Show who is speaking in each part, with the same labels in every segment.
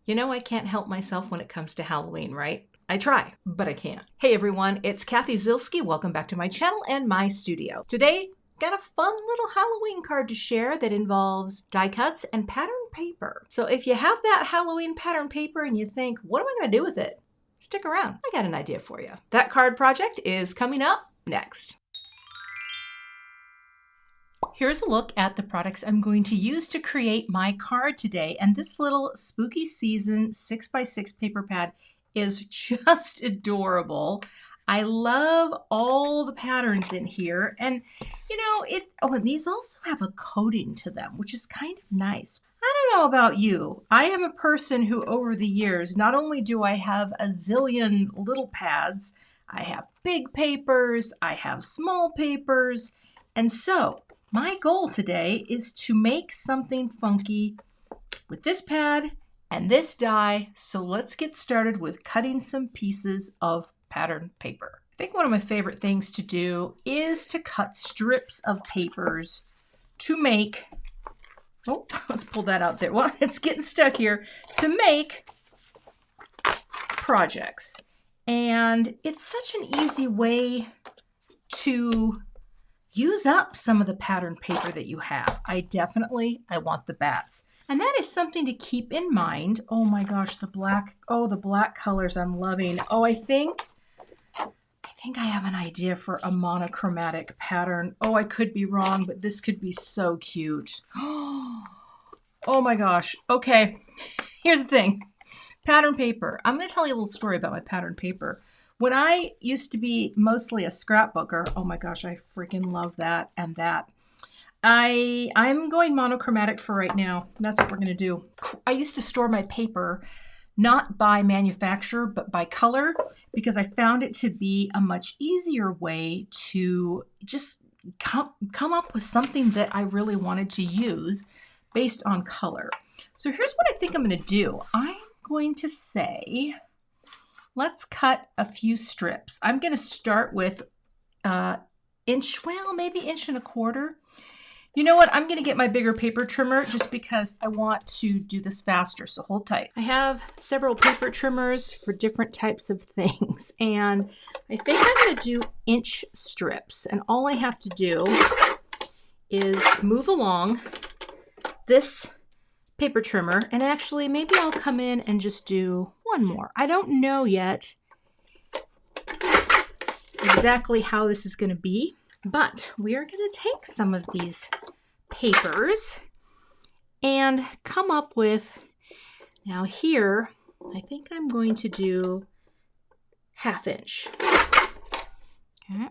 Speaker 1: You know, I can't help myself when it comes to Halloween, right? I try, but I can't. Hey everyone, it's Cathy Zielske. Welcome back to my channel and my studio. Today, got a fun little Halloween card to share that involves die cuts and pattern paper. So if you have that Halloween pattern paper and you think, what am I gonna do with it? Stick around, I got an idea for you. That card project is coming up next. Here's a look at the products I'm going to use to create my card today. And this little spooky season 6x6 paper pad is just adorable. I love all the patterns in here. And you know, and these also have a coating to them, which is kind of nice. I don't know about you. I am a person who over the years, not only do I have a zillion little pads, I have big papers, I have small papers. And so my goal today is to make something funky with this pad and this die. So let's get started with cutting some pieces of pattern paper. I think one of my favorite things to do is to cut strips of papers to make, oh, let's pull that out there. Well, it's getting stuck here, to make projects. And it's such an easy way to use up some of the pattern paper that you have. I want the bats. And that is something to keep in mind. Oh my gosh, the black colors I'm loving. Oh, I think I have an idea for a monochromatic pattern. Oh, I could be wrong, but this could be so cute. Oh my gosh. Okay, here's the thing. Pattern paper. I'm gonna tell you a little story about my pattern paper. When I used to be mostly a scrapbooker, oh my gosh, I freaking love that and that. I'm going monochromatic for right now. That's what we're gonna do. I used to store my paper not by manufacturer, but by color, because I found it to be a much easier way to just come up with something that I really wanted to use based on color. So here's what I think I'm gonna do. I'm going to say, let's cut a few strips. I'm going to start with maybe inch and a quarter. You know what? I'm going to get my bigger paper trimmer just because I want to do this faster. So hold tight. I have several paper trimmers for different types of things. And I think I'm going to do inch strips. And all I have to do is move along this paper trimmer. And actually, maybe I'll come in and just do one more. I don't know yet exactly how this is going to be, but we are going to take some of these papers and come up with, now here, I think I'm going to do 1/2 inch. Okay.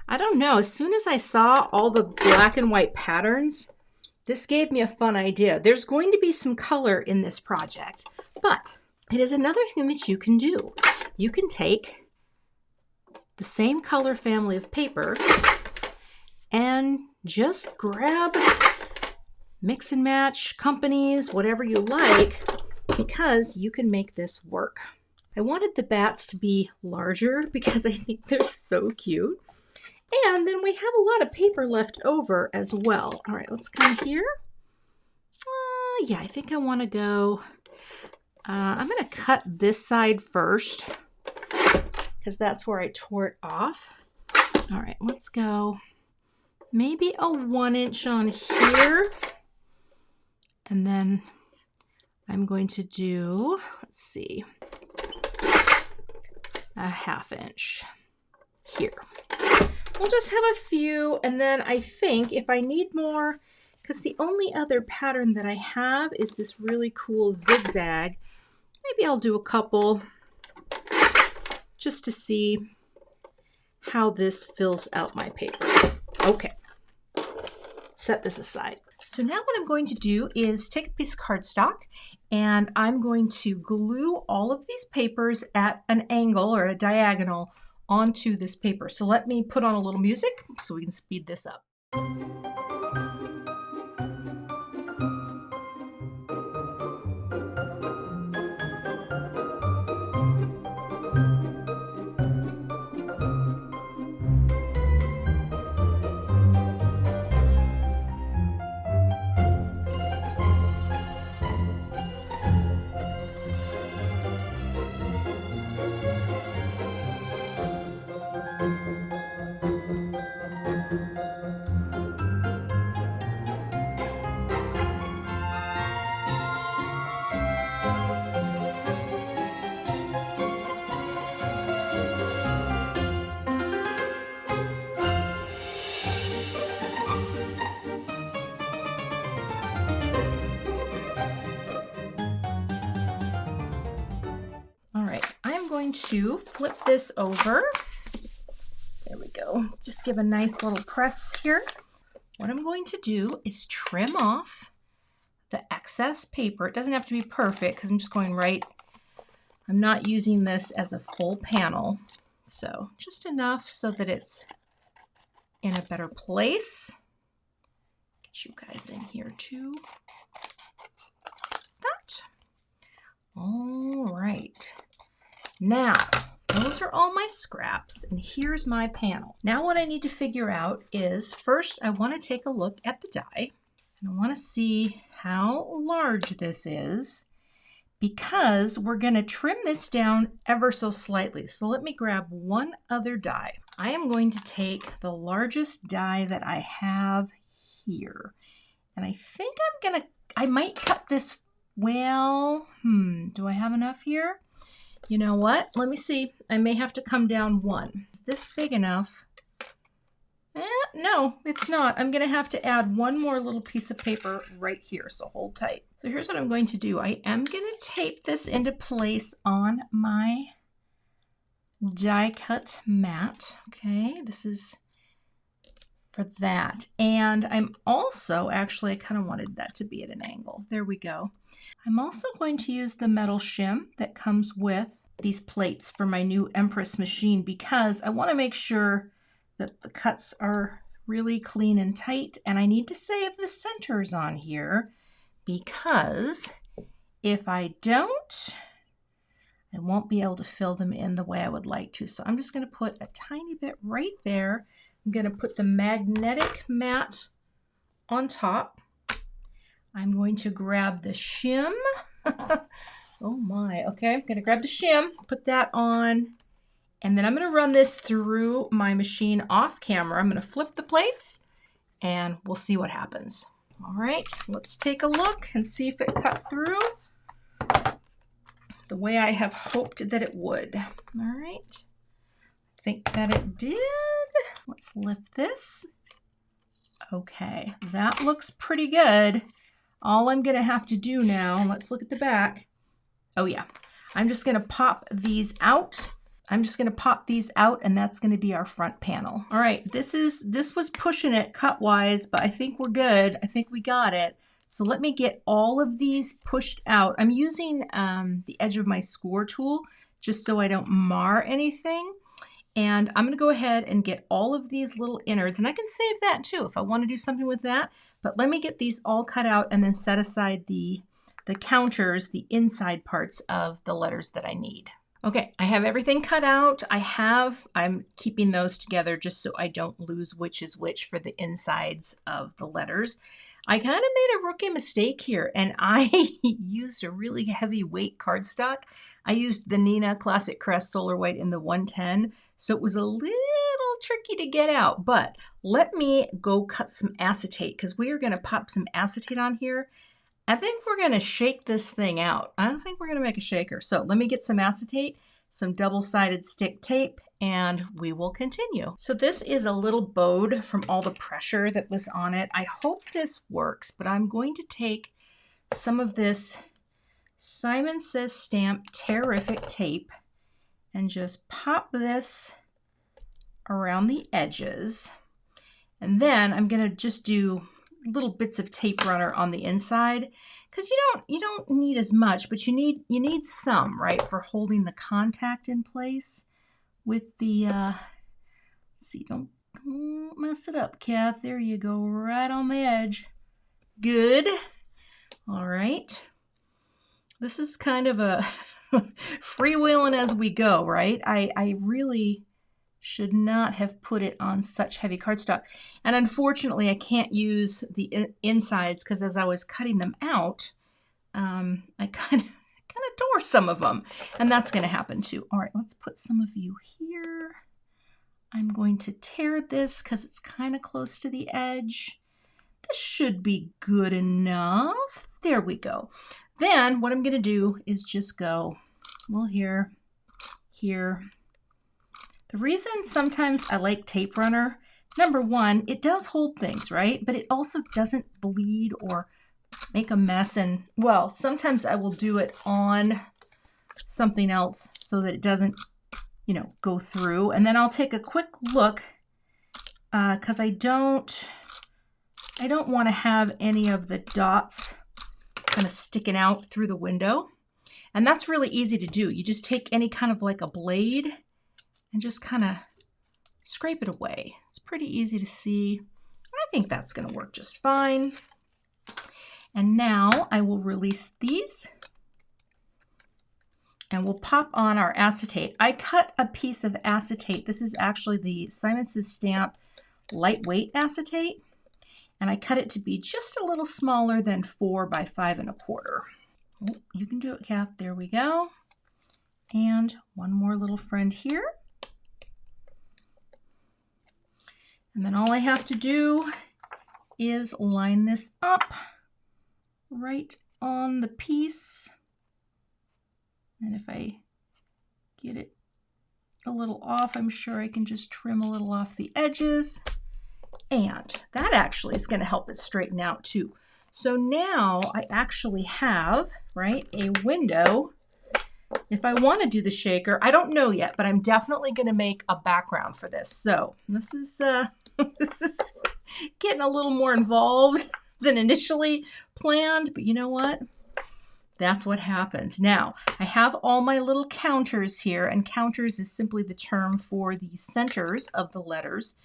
Speaker 1: I don't know, as soon as I saw all the black and white patterns, this gave me a fun idea. There's going to be some color in this project, but it is another thing that you can do. You can take the same color family of paper and just grab, mix and match companies, whatever you like, because you can make this work. I wanted the bats to be larger because I think they're so cute. And then we have a lot of paper left over as well. All right, let's come here. Yeah, I think I want to go, I'm going to cut this side first because that's where I tore it off. All right, let's go maybe a 1 inch on here. And then I'm going to do, let's see, a 1/2 inch here. We'll just have a few, and then I think if I need more, because the only other pattern that I have is this really cool zigzag, maybe I'll do a couple just to see how this fills out my paper. Okay, set this aside. So now what I'm going to do is take a piece of cardstock and I'm going to glue all of these papers at an angle or a diagonal onto this paper. So let me put on a little music so we can speed this up. to flip this over. There we go. Just give a nice little press here. What I'm going to do is trim off the excess paper. It doesn't have to be perfect because I'm just going right. I'm not using this as a full panel. So just enough so that it's in a better place. Get you guys in here too. That. All right. Now, those are all my scraps, and here's my panel. Now what I need to figure out is, first I want to take a look at the die, and I want to see how large this is, because we're going to trim this down ever so slightly. So let me grab one other die. I am going to take the largest die that I have here, and I think I might cut this, well, do I have enough here? You know what? Let me see. I may have to come down one. Is this big enough? No, it's not. I'm going to have to add one more little piece of paper right here, so hold tight. So here's what I'm going to do. I am going to tape this into place on my die cut mat. Okay, this is for that. And I'm also, actually, I kind of wanted that to be at an angle. There we go. I'm also going to use the metal shim that comes with these plates for my new Empress machine, because I want to make sure that the cuts are really clean and tight, and I need to save the centers on here, because if I don't, I won't be able to fill them in the way I would like to. So I'm just going to put a tiny bit right there. I'm going to put the magnetic mat on top. I'm going to grab the shim. Oh my, okay, I'm going to grab the shim, put that on, and then I'm going to run this through my machine off camera. I'm going to flip the plates, and we'll see what happens. All right, let's take a look and see if it cut through the way I have hoped that it would. All right, I think that it did. Let's lift this. Okay, that looks pretty good. All I'm going to have to do now, let's look at the back. Oh yeah, I'm just going to pop these out. I'm just going to pop these out, and that's going to be our front panel. All right, this was pushing it cut-wise, but I think we're good. I think we got it. So let me get all of these pushed out. I'm using the edge of my score tool just so I don't mar anything. And I'm going to go ahead and get all of these little innards, and I can save that too if I want to do something with that. But let me get these all cut out and then set aside the counters, the inside parts of the letters that I need. Okay, I have everything cut out. I'm keeping those together just so I don't lose which is which for the insides of the letters. I kind of made a rookie mistake here, and I used a really heavy weight cardstock. I used the Neenah Classic Crest Solar White in the 110, so it was a little tricky to get out. But let me go cut some acetate, because we are going to pop some acetate on here. I think we're going to shake this thing out. I don't think we're going to make a shaker. So let me get some acetate, some double-sided stick tape, and we will continue. So this is a little bowed from all the pressure that was on it. I hope this works, but I'm going to take some of this Simon Says Stamp Tear Rific Tape and just pop this around the edges. And then I'm going to just do little bits of tape runner on the inside, because you don't need as much, but you need some, right, for holding the contact in place with the see, don't mess it up, Kath. There you go, right on the edge. Good. All right, this is kind of a freewheeling as we go, right? I really should not have put it on such heavy cardstock. And unfortunately, I can't use the insides, because as I was cutting them out, I kind of tore some of them. And that's going to happen too. All right, let's put some of you here. I'm going to tear this because it's kind of close to the edge. This should be good enough. There we go. Then what I'm going to do is just go, well, here, here. The reason sometimes I like tape runner, number one, it does hold things, right? But it also doesn't bleed or make a mess. And, well, sometimes I will do it on something else so that it doesn't you know, go through. And then I'll take a quick look because I don't want to have any of the dots kind of sticking out through the window. And that's really easy to do. You just take any kind of like a blade and just kind of scrape it away. It's pretty easy to see. I think that's going to work just fine. And now I will release these and we'll pop on our acetate. I cut a piece of acetate. This is actually the Simon Says Stamp lightweight acetate. And I cut it to be just a little smaller than 4 by 5 1/4. Oh, you can do it, Kath. There we go. And one more little friend here. And then all I have to do is line this up right on the piece. And if I get it a little off, I'm sure I can just trim a little off the edges. And that actually is going to help it straighten out too. So now I actually have, right, a window. If I want to do the shaker, I don't know yet, but I'm definitely going to make a background for this. So this is this is getting a little more involved than initially planned, but you know what? That's what happens. Now, I have all my little counters here, and counters is simply the term for the centers of the letters.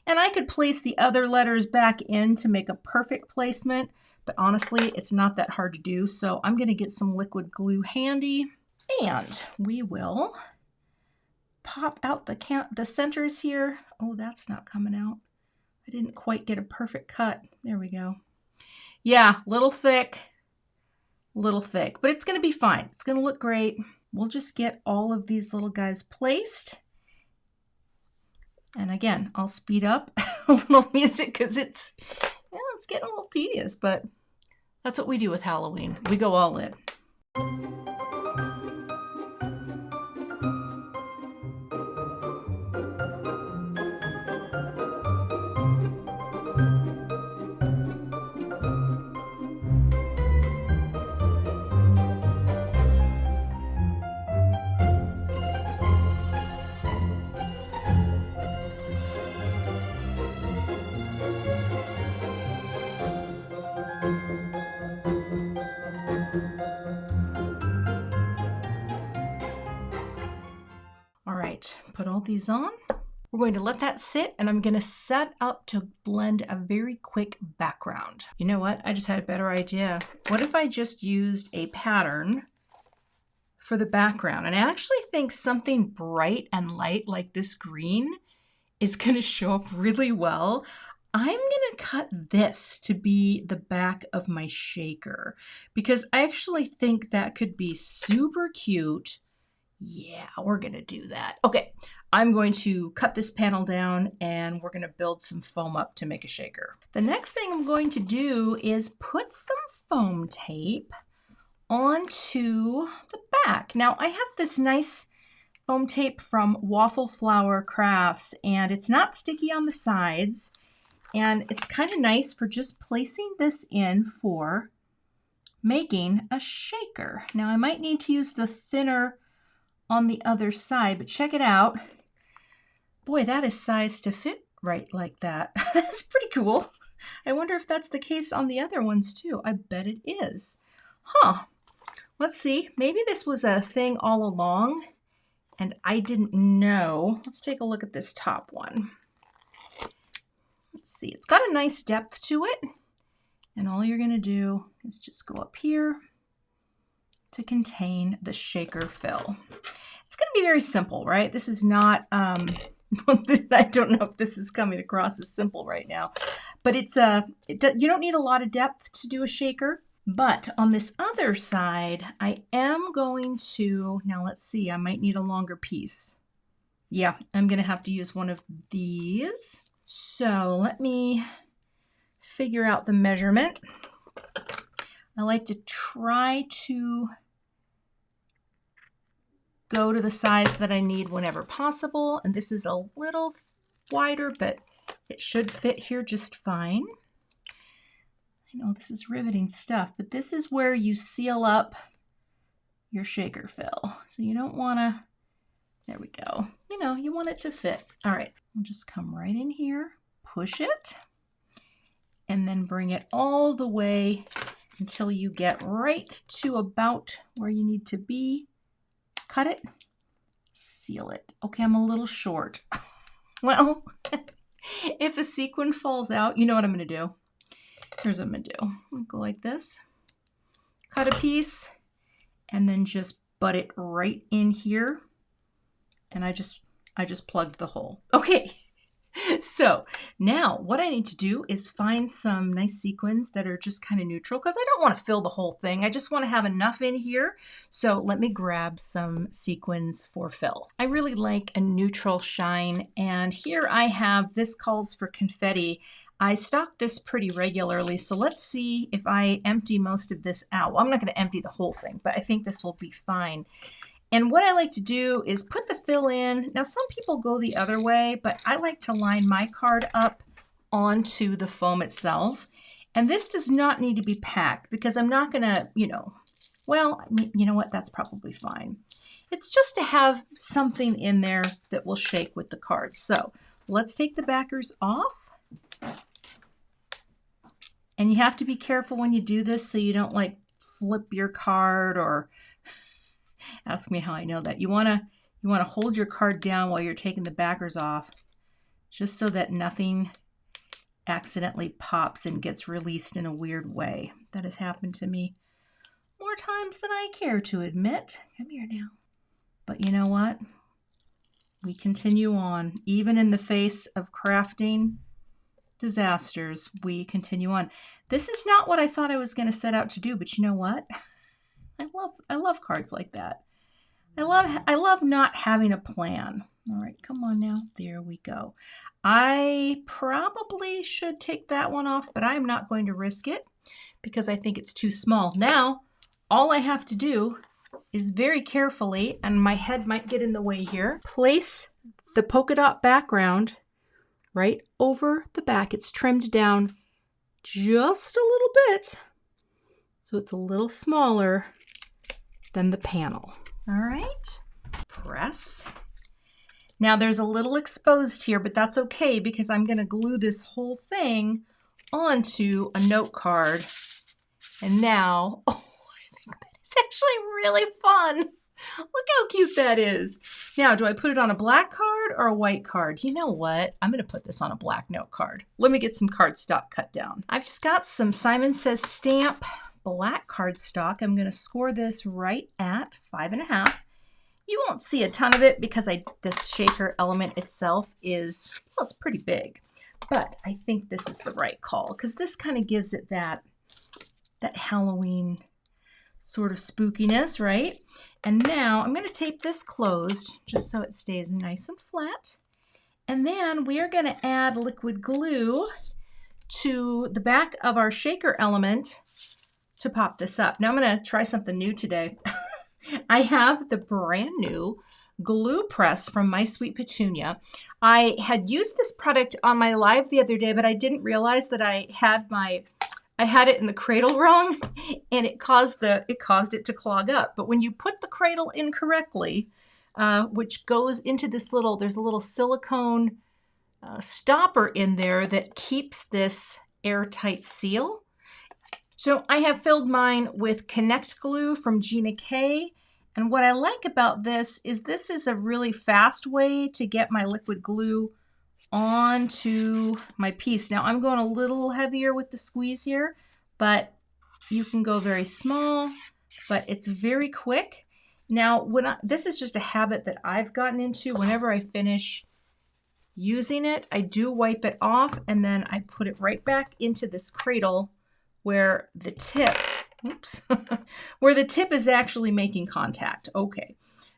Speaker 1: And I could place the other letters back in to make a perfect placement, but honestly, it's not that hard to do. So I'm going to get some liquid glue handy, and we will pop out the centers here. Oh, that's not coming out. I didn't quite get a perfect cut. There we go. Yeah, little thick, but it's going to be fine. It's going to look great. We'll just get all of these little guys placed. And again, I'll speed up a little music because it's getting a little tedious, but that's what we do with Halloween. We go all in. Put all these on. We're going to let that sit, and I'm going to set up to blend a very quick background. You know what? I just had a better idea. What if I just used a pattern for the background? And I actually think something bright and light like this green is going to show up really well. I'm going to cut this to be the back of my shaker because I actually think that could be super cute. Yeah, we're going to do that. Okay, I'm going to cut this panel down and we're going to build some foam up to make a shaker. The next thing I'm going to do is put some foam tape onto the back. Now, I have this nice foam tape from Waffle Flower Crafts, and it's not sticky on the sides, and it's kind of nice for just placing this in for making a shaker. Now, I might need to use the thinner on the other side, but check it out. Boy, that is sized to fit right like that. That's pretty cool. I wonder if that's the case on the other ones too. I bet it is. Huh. Let's see. Maybe this was a thing all along and I didn't know. Let's take a look at this top one. Let's see. It's got a nice depth to it. And all you're going to do is just go up here to contain the shaker fill. It's going to be very simple, right? This is not, I don't know if this is coming across as simple right now, but it's you don't need a lot of depth to do a shaker. But on this other side, I am going to, now let's see, I might need a longer piece. Yeah, I'm going to have to use one of these. So let me figure out the measurement. I like to try to go to the size that I need whenever possible. And this is a little wider, but it should fit here just fine. I know this is riveting stuff, but this is where you seal up your shaker fill. So you don't want to There we go. You know, you want it to fit. All right, we'll just come right in here, push it, and then bring it all the way until you get right to about where you need to be. Cut it, seal it. Okay, I'm a little short. Well, if a sequin falls out, you know what I'm gonna do. Here's what I'm gonna do. I'm gonna go like this, cut a piece, and then just butt it right in here. And I just plugged the hole. Okay, so now what I need to do is find some nice sequins that are just kind of neutral, because I don't want to fill the whole thing. I just want to have enough in here. So let me grab some sequins for fill. I really like a neutral shine, and here I have, this calls for Confetti. I stock this pretty regularly, so let's see if I empty most of this out. Well, I'm not going to empty the whole thing, but I think this will be fine. And what I like to do is put the fill in. Now, some people go the other way, but I like to line my card up onto the foam itself. And this does not need to be packed, because I'm not gonna, you know, well, you know what, that's probably fine. It's just to have something in there that will shake with the cards. So let's take the backers off. And you have to be careful when you do this so you don't like flip your card or ask me how I know that. You want to hold your card down while you're taking the backers off, just so that nothing accidentally pops and gets released in a weird way. That has happened to me more times than I care to admit. Come here now. But you know what? We continue on. Even in the face of crafting disasters, we continue on. This is not what I thought I was going to set out to do, but you know what? I love cards like that. I love not having a plan. All right, come on now. There we go. I probably should take that one off, but I'm not going to risk it because I think it's too small. Now, all I have to do is very carefully, and my head might get in the way here, place the polka dot background right over the back. It's trimmed down just a little bit, so it's a little smaller than the panel. All right, press. Now there's a little exposed here, but that's okay because I'm going to glue this whole thing onto a note card. And now, oh, I think that is actually really fun. Look how cute that is. Now, do I put it on a black card or a white card? You know what? I'm going to put this on a black note card. Let me get some cardstock cut down. I've just got some Simon Says Stamp black cardstock. I'm going to score this right at 5.5. You won't see a ton of it because this shaker element itself is, well, it's pretty big. But I think this is the right call because this kind of gives it that Halloween sort of spookiness, right? And now I'm going to tape this closed just so it stays nice and flat. And then we are going to add liquid glue to the back of our shaker element to pop this up. Now I'm going to try something new today. I have the brand new glue press from My Sweet Petunia. I had used this product on my live the other day, but I didn't realize that I had it in the cradle wrong, and it caused it to clog up. But when you put the cradle in correctly, which goes into this there's a little silicone stopper in there that keeps this airtight seal. So I have filled mine with Connect glue from Gina K. And what I like about this is a really fast way to get my liquid glue onto my piece. Now I'm going a little heavier with the squeeze here, but you can go very small, but it's very quick. Now, this is just a habit that I've gotten into. Whenever I finish using it, I do wipe it off and then I put it right back into this cradle where the tip, where the tip is actually making contact. Okay,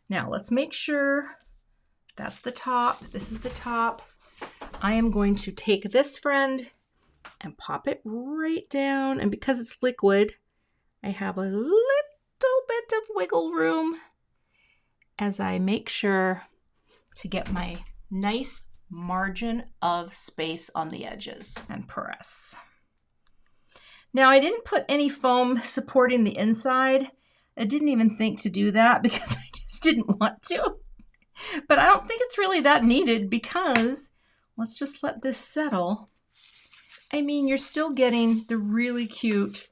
Speaker 1: now let's make sure that's the top. This is the top. I am going to take this friend and pop it right down. And because it's liquid, I have a little bit of wiggle room as I make sure to get my nice margin of space on the edges and press. Now I didn't put any foam supporting the inside. I didn't even think to do that because I just didn't want to. But I don't think it's really that needed because let's just let this settle. I mean, you're still getting the really cute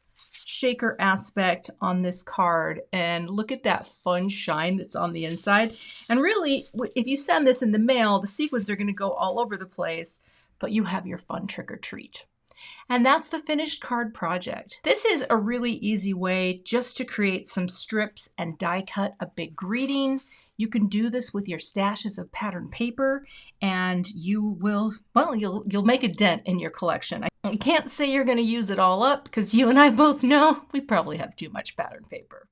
Speaker 1: shaker aspect on this card, and look at that fun shine that's on the inside. And really, if you send this in the mail, the sequins are going to go all over the place, but you have your fun trick or treat. And that's the finished card project. This is a really easy way just to create some strips and die cut a big greeting. You can do this with your stashes of pattern paper, and you will, well, you'll make a dent in your collection. I can't say you're going to use it all up because you and I both know we probably have too much pattern paper.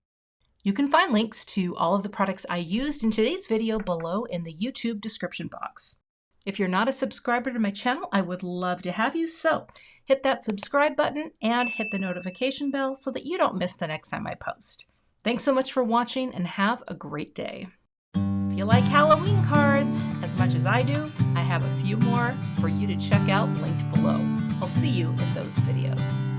Speaker 1: You can find links to all of the products I used in today's video below in the YouTube description box. If you're not a subscriber to my channel, I would love to have you, so hit that subscribe button and hit the notification bell so that you don't miss the next time I post. Thanks so much for watching and have a great day. If you like Halloween cards as much as I do, I have a few more for you to check out linked below. I'll see you in those videos.